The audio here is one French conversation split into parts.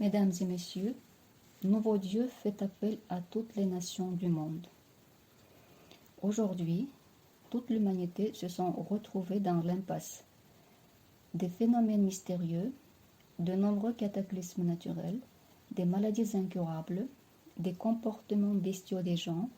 Mesdames et messieurs, Nouveau Dieu fait appel à toutes les nations du monde. Aujourd'hui, toute l'humanité se sont retrouvées dans l'impasse. Des phénomènes mystérieux, de nombreux cataclysmes naturels, des maladies incurables, des comportements bestiaux des gens,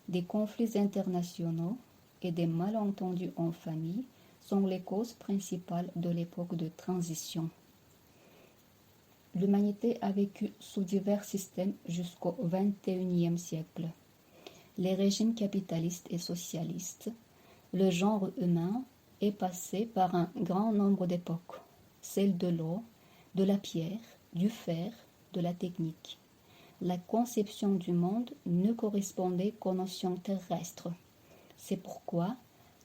des conflits internationaux et des malentendus en famille sont les causes principales de l'époque de transition. L'humanité a vécu sous divers systèmes jusqu'au XXIe siècle. Les régimes capitalistes et socialistes, le genre humain est passé par un grand nombre d'époques, celle de l'eau, de la pierre, du fer, de la technique. La conception du monde ne correspondait qu'aux notions terrestres. C'est pourquoi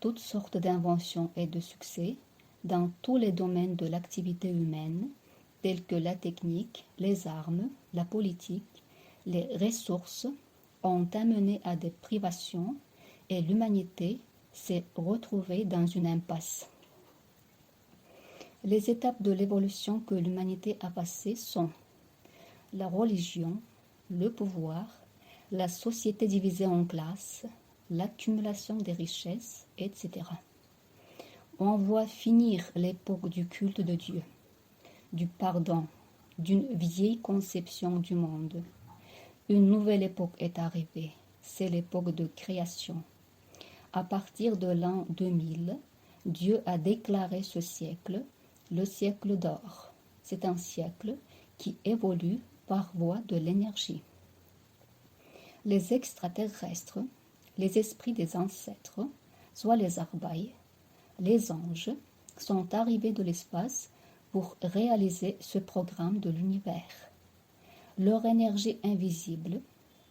toutes sortes d'inventions et de succès dans tous les domaines de l'activité humaine, tels que la technique, les armes, la politique, les ressources, ont amené à des privations et l'humanité s'est retrouvée dans une impasse. Les étapes de l'évolution que l'humanité a passées sont la religion, le pouvoir, la société divisée en classes, l'accumulation des richesses, etc. On voit finir l'époque du culte de Dieu, du pardon, d'une vieille conception du monde. Une nouvelle époque est arrivée, c'est l'époque de création. À partir de l'an 2000, Dieu a déclaré ce siècle le siècle d'or. C'est un siècle qui évolue par voie de l'énergie. Les extraterrestres, les esprits des ancêtres, soit les arbaïs, les anges, sont arrivés de l'espace pour réaliser ce programme de l'univers. Leur énergie invisible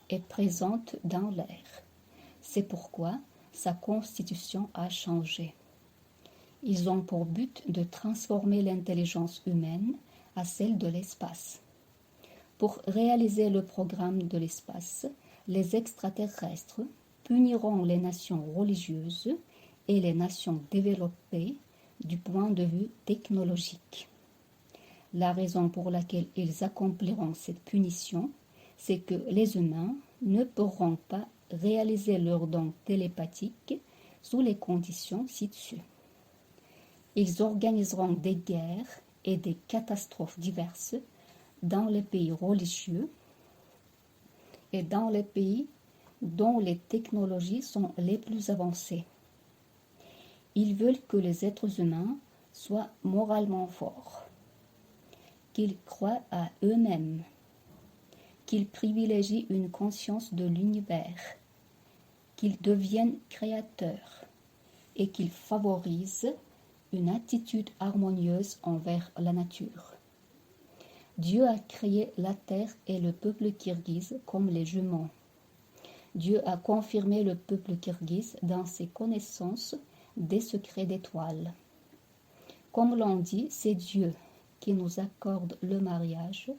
est présente dans l'air. C'est pourquoi sa constitution a changé. Ils ont pour but de transformer l'intelligence humaine à celle de l'espace. Pour réaliser le programme de l'espace, les extraterrestres puniront les nations religieuses et les nations développées du point de vue technologique. La raison pour laquelle ils accompliront cette punition, c'est que les humains ne pourront pas réaliser leurs dons télépathiques sous les conditions ci-dessus. Ils organiseront des guerres et des catastrophes diverses dans les pays religieux et dans les pays dont les technologies sont les plus avancées. Ils veulent que les êtres humains soient moralement forts, qu'ils croient à eux-mêmes, qu'ils privilégient une conscience de l'univers, qu'ils deviennent créateurs et qu'ils favorisent une attitude harmonieuse envers la nature. Dieu a créé la terre et le peuple kirghize comme les jumeaux. Dieu a confirmé le peuple kirghize dans ses connaissances des secrets d'étoiles. Comme l'on dit, c'est Dieu qui nous accorde le mariage,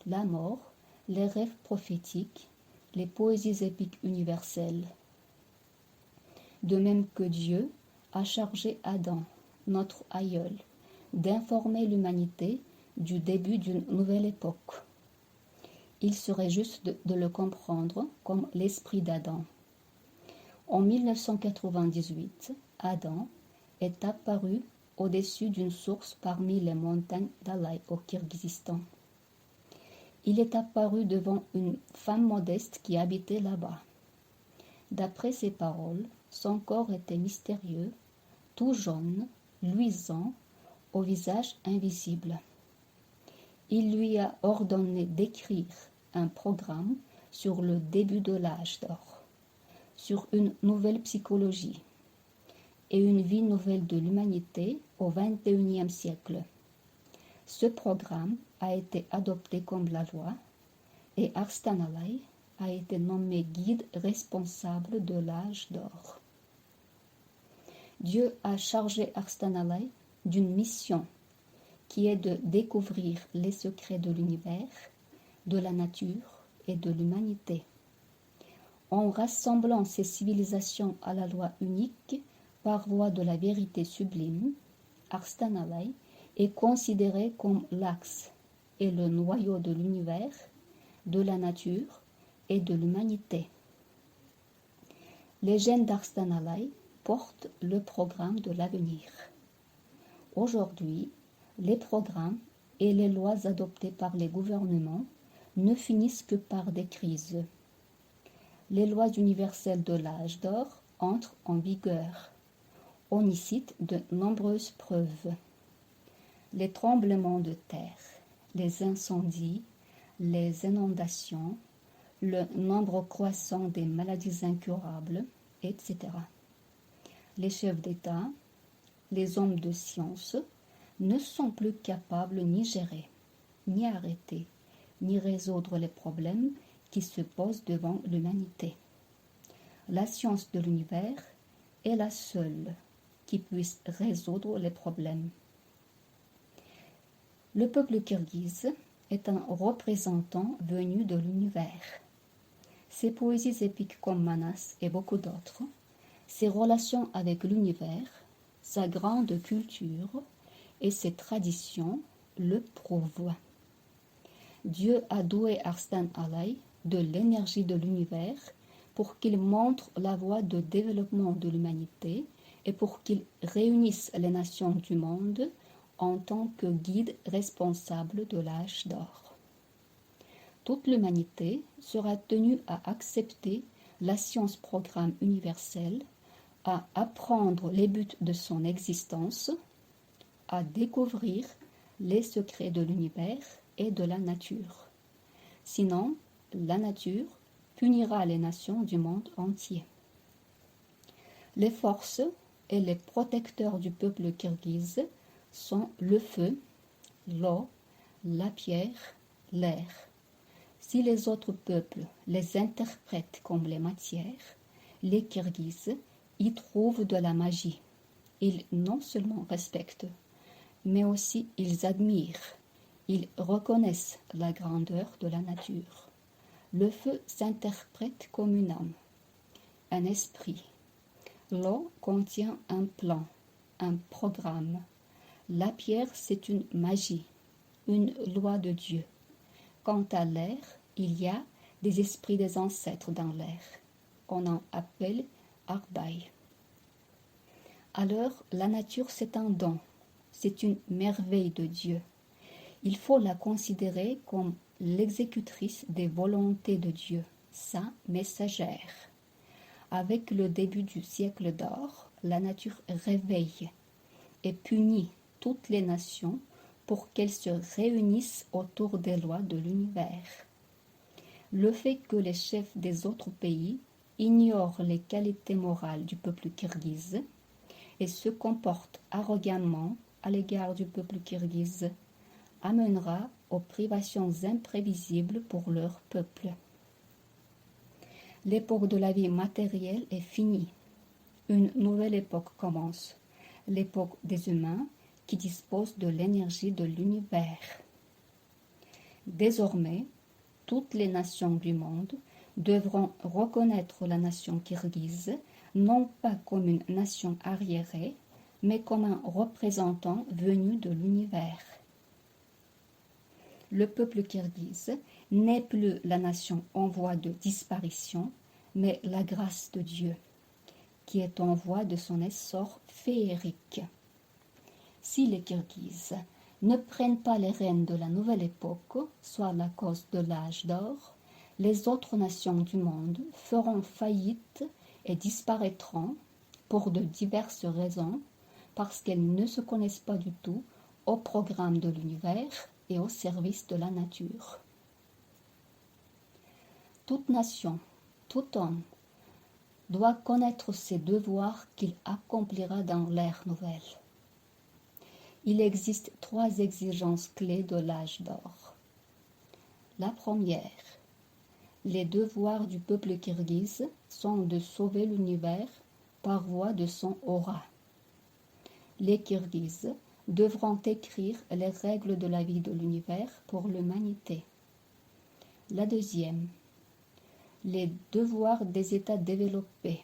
la mort, les rêves prophétiques, les poésies épiques universelles. De même que Dieu a chargé Adam, notre aïeul, d'informer l'humanité du début d'une nouvelle époque. Il serait juste de le comprendre comme l'esprit d'Adam. En 1998, Adam est apparu au-dessus d'une source parmi les montagnes d'Alay au Kirghizistan. Il est apparu devant une femme modeste qui habitait là-bas. D'après ses paroles, son corps était mystérieux, tout jaune, luisant, au visage invisible. Il lui a ordonné d'écrire un programme sur le début de l'âge d'or, sur une nouvelle psychologie et une vie nouvelle de l'humanité au XXIe siècle. Ce programme a été adopté comme la loi et Arstan Alay a été nommé guide responsable de l'âge d'or. Dieu a chargé Arstan Alay d'une mission qui est de découvrir les secrets de l'univers, de la nature et de l'humanité. En rassemblant ces civilisations à la loi unique par voie de la vérité sublime, Arstan Alay est considéré comme l'axe est le noyau de l'univers, de la nature et de l'humanité. Les gènes d'Arslan Alay portent le programme de l'avenir. Aujourd'hui, les programmes et les lois adoptées par les gouvernements ne finissent que par des crises. Les lois universelles de l'âge d'or entrent en vigueur. On y cite de nombreuses preuves. Les tremblements de terre, les incendies, les inondations, le nombre croissant des maladies incurables, etc. Les chefs d'État, les hommes de science ne sont plus capables ni gérer, ni arrêter, ni résoudre les problèmes qui se posent devant l'humanité. La science de l'univers est la seule qui puisse résoudre les problèmes. Le peuple kirghize est un représentant venu de l'univers. Ses poésies épiques comme Manas et beaucoup d'autres, ses relations avec l'univers, sa grande culture et ses traditions le prouvent. Dieu a doué Arslan Alay de l'énergie de l'univers pour qu'il montre la voie de développement de l'humanité et pour qu'il réunisse les nations du monde en tant que guide responsable de l'âge d'or. Toute l'humanité sera tenue à accepter la science programme universelle, à apprendre les buts de son existence, à découvrir les secrets de l'univers et de la nature. Sinon, la nature punira les nations du monde entier. Les forces et les protecteurs du peuple kirghize sont le feu, l'eau, la pierre, l'air. Si les autres peuples les interprètent comme les matières, les Kirghizes y trouvent de la magie. Ils non seulement respectent, mais aussi ils admirent, ils reconnaissent la grandeur de la nature. Le feu s'interprète comme une âme, un esprit. L'eau contient un plan, un programme. La pierre, c'est une magie, une loi de Dieu. Quant à l'air, il y a des esprits des ancêtres dans l'air. On en appelle Arbay. Alors, la nature, c'est un don, c'est une merveille de Dieu. Il faut la considérer comme l'exécutrice des volontés de Dieu, sa messagère. Avec le début du siècle d'or, la nature réveille et punit toutes les nations pour qu'elles se réunissent autour des lois de l'univers. Le fait que les chefs des autres pays ignorent les qualités morales du peuple kirghize et se comportent arrogamment à l'égard du peuple kirghize amènera aux privations imprévisibles pour leur peuple. L'époque de la vie matérielle est finie. Une nouvelle époque commence, l'époque des humains qui disposent de l'énergie de l'univers. Désormais, toutes les nations du monde devront reconnaître la nation kirghize non pas comme une nation arriérée, mais comme un représentant venu de l'univers. Le peuple kirghize n'est plus la nation en voie de disparition, mais la grâce de Dieu, qui est en voie de son essor féerique. Si les Kirghizes ne prennent pas les rênes de la nouvelle époque, soit la cause de l'âge d'or, les autres nations du monde feront faillite et disparaîtront pour de diverses raisons, parce qu'elles ne se connaissent pas du tout au programme de l'univers et au service de la nature. Toute nation, tout homme, doit connaître ses devoirs qu'il accomplira dans l'ère nouvelle. Il existe 3 exigences clés de l'âge d'or. La première, les devoirs du peuple kirghize sont de sauver l'univers par voie de son aura. Les Kirghizes devront écrire les règles de la vie de l'univers pour l'humanité. La deuxième, les devoirs des États développés.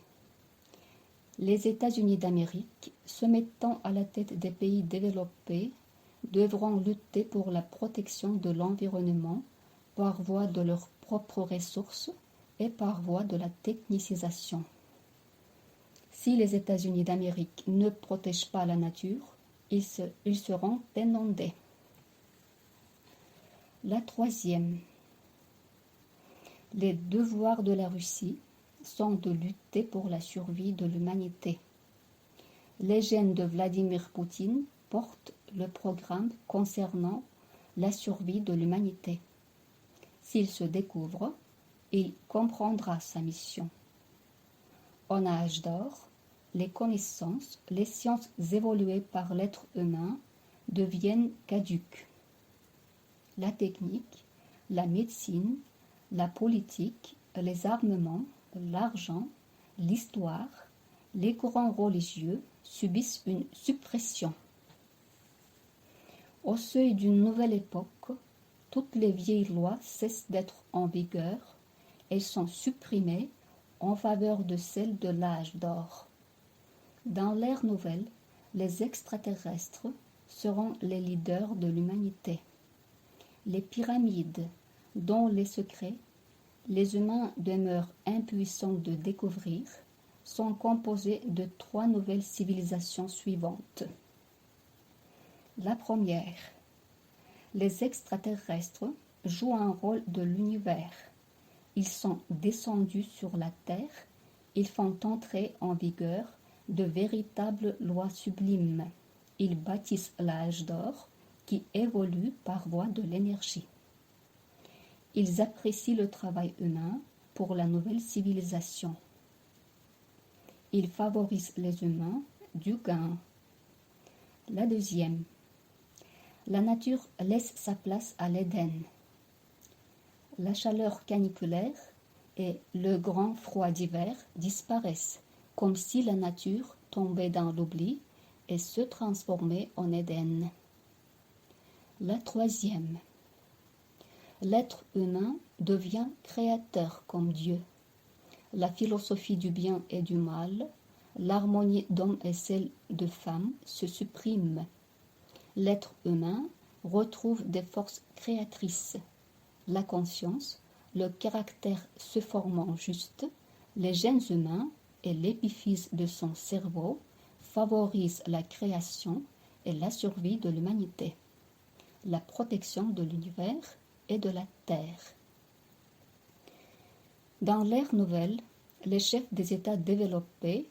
Les États-Unis d'Amérique, se mettant à la tête des pays développés, devront lutter pour la protection de l'environnement par voie de leurs propres ressources et par voie de la technicisation. Si les États-Unis d'Amérique ne protègent pas la nature, ils seront inondés. La troisième. Les devoirs de la Russie sont de lutter pour la survie de l'humanité. Les gènes de Vladimir Poutine portent le programme concernant la survie de l'humanité. S'il se découvre, il comprendra sa mission. En âge d'or, les connaissances, les sciences évoluées par l'être humain deviennent caduques. La technique, la médecine, la politique, les armements, l'argent, l'histoire, les courants religieux subissent une suppression. Au seuil d'une nouvelle époque, toutes les vieilles lois cessent d'être en vigueur, elles sont supprimées en faveur de celles de l'âge d'or. Dans l'ère nouvelle, les extraterrestres seront les leaders de l'humanité. Les pyramides, dont les secrets, les humains demeurent impuissants de découvrir, sont composés de 3 nouvelles civilisations suivantes. La première, les extraterrestres jouent un rôle de l'univers. Ils sont descendus sur la Terre, ils font entrer en vigueur de véritables lois sublimes. Ils bâtissent l'âge d'or qui évolue par voie de l'énergie. Ils apprécient le travail humain pour la nouvelle civilisation. Ils favorisent les humains du gain. La deuxième, la nature laisse sa place à l'Éden. La chaleur caniculaire et le grand froid d'hiver disparaissent, comme si la nature tombait dans l'oubli et se transformait en Éden. La troisième, l'être humain devient créateur comme Dieu. La philosophie du bien et du mal, l'harmonie d'homme et celle de femme se suppriment. L'être humain retrouve des forces créatrices. La conscience, le caractère se formant juste, les gènes humains et l'épiphyse de son cerveau favorisent la création et la survie de l'humanité, la protection de l'univers et de la Terre. Dans l'ère nouvelle, les chefs des États développés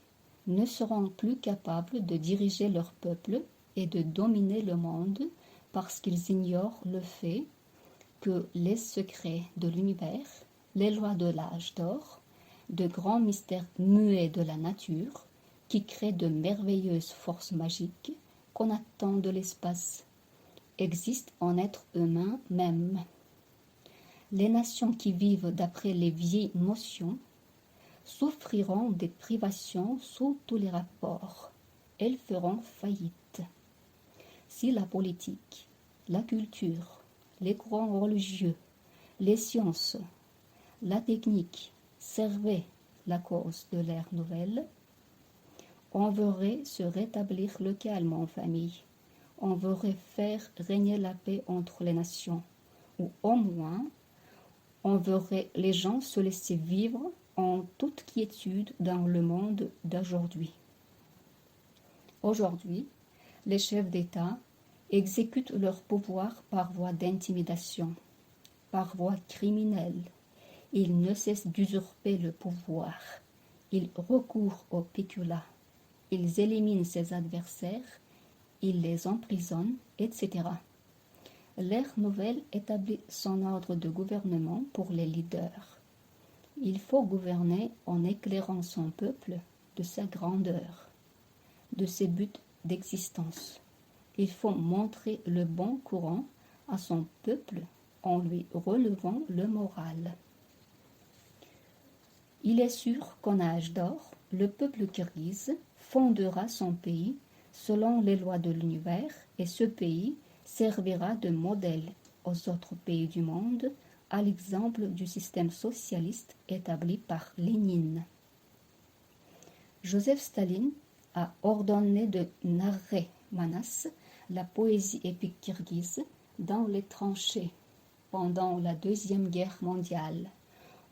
ne seront plus capables de diriger leur peuple et de dominer le monde parce qu'ils ignorent le fait que les secrets de l'univers, les lois de l'âge d'or, de grands mystères muets de la nature qui créent de merveilleuses forces magiques qu'on attend de l'espace, existent en être humain même. Les nations qui vivent d'après les vieilles notions souffriront des privations sous tous les rapports. Elles feront faillite. Si la politique, la culture, les courants religieux, les sciences, la technique servaient la cause de l'ère nouvelle, on verrait se rétablir le calme en famille, on verrait faire régner la paix entre les nations, ou au moins on verrait les gens se laisser vivre en toute quiétude dans le monde d'aujourd'hui. Aujourd'hui, les chefs d'État exécutent leur pouvoir par voie d'intimidation, par voie criminelle. Ils ne cessent d'usurper le pouvoir. Ils recourent au péculat. Ils éliminent ses adversaires. Ils les emprisonnent, etc. L'ère nouvelle établit son ordre de gouvernement pour les leaders. Il faut gouverner en éclairant son peuple de sa grandeur, de ses buts d'existence. Il faut montrer le bon courant à son peuple en lui relevant le moral. Il est sûr qu'en âge d'or, le peuple kirghize fondera son pays selon les lois de l'univers et ce pays servira de modèle aux autres pays du monde à l'exemple du système socialiste établi par Lénine. Joseph Staline a ordonné de narrer Manas, la poésie épique kirghize dans les tranchées pendant la Deuxième Guerre mondiale,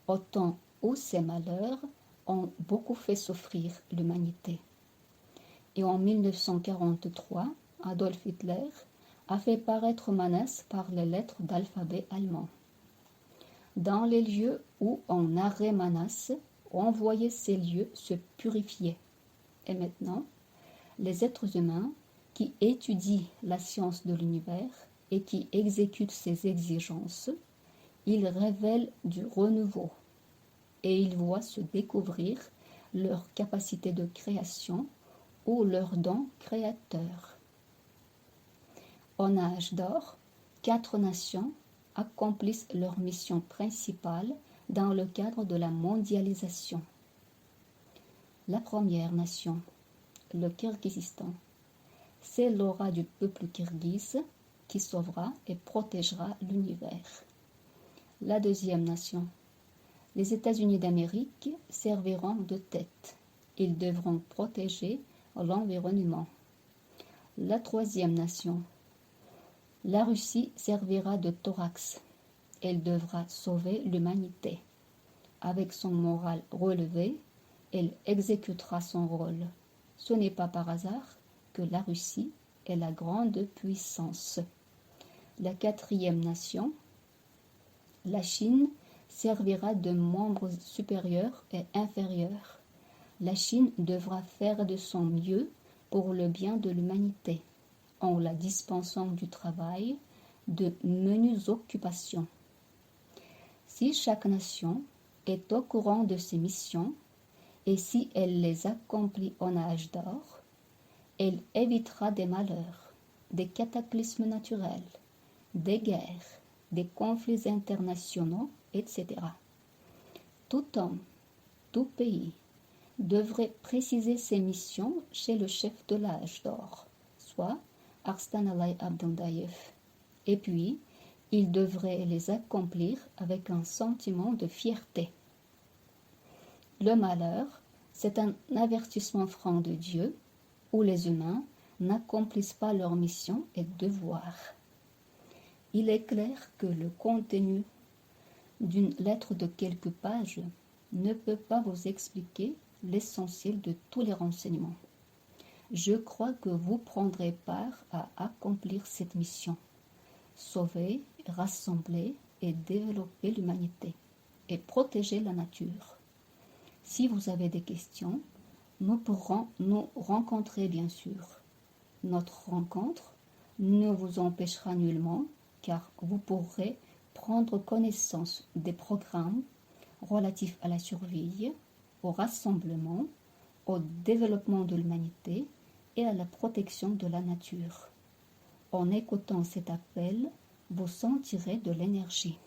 au temps où ces malheurs ont beaucoup fait souffrir l'humanité. Et en 1943, Adolf Hitler a fait paraître Manas par les lettres d'alphabet allemand. Dans les lieux où on narrait Manas, on voyait ces lieux se purifier. Et maintenant, les êtres humains qui étudient la science de l'univers et qui exécutent ses exigences, ils révèlent du renouveau et ils voient se découvrir leur capacité de création ou leur don créateur. En âge d'or, 4 nations accomplissent leur mission principale dans le cadre de la mondialisation. La première nation, le Kirghizistan, c'est l'aura du peuple kirghize qui sauvera et protégera l'univers. La deuxième nation, les États-Unis d'Amérique serviront de tête. Ils devront protéger l'environnement. La troisième nation, la Russie servira de thorax. Elle devra sauver l'humanité. Avec son moral relevé, elle exécutera son rôle. Ce n'est pas par hasard que la Russie est la grande puissance. La quatrième nation, la Chine, servira de membre supérieur et inférieur. La Chine devra faire de son mieux pour le bien de l'humanité, en la dispensant du travail, de menues occupations. Si chaque nation est au courant de ses missions et si elle les accomplit en âge d'or, elle évitera des malheurs, des cataclysmes naturels, des guerres, des conflits internationaux, etc. Tout homme, tout pays devrait préciser ses missions chez le chef de l'âge d'or, soit Arslan Alay Abdullayev, et puis il devrait les accomplir avec un sentiment de fierté. Le malheur, c'est un avertissement franc de Dieu où les humains n'accomplissent pas leur mission et devoir. Il est clair que le contenu d'une lettre de quelques pages ne peut pas vous expliquer l'essentiel de tous les renseignements. Je crois que vous prendrez part à accomplir cette mission, sauver, rassembler et développer l'humanité et protéger la nature. Si vous avez des questions, nous pourrons nous rencontrer bien sûr. Notre rencontre ne vous empêchera nullement car vous pourrez prendre connaissance des programmes relatifs à la survie, au rassemblement, au développement de l'humanité et à la protection de la nature. En écoutant cet appel, vous sentirez de l'énergie.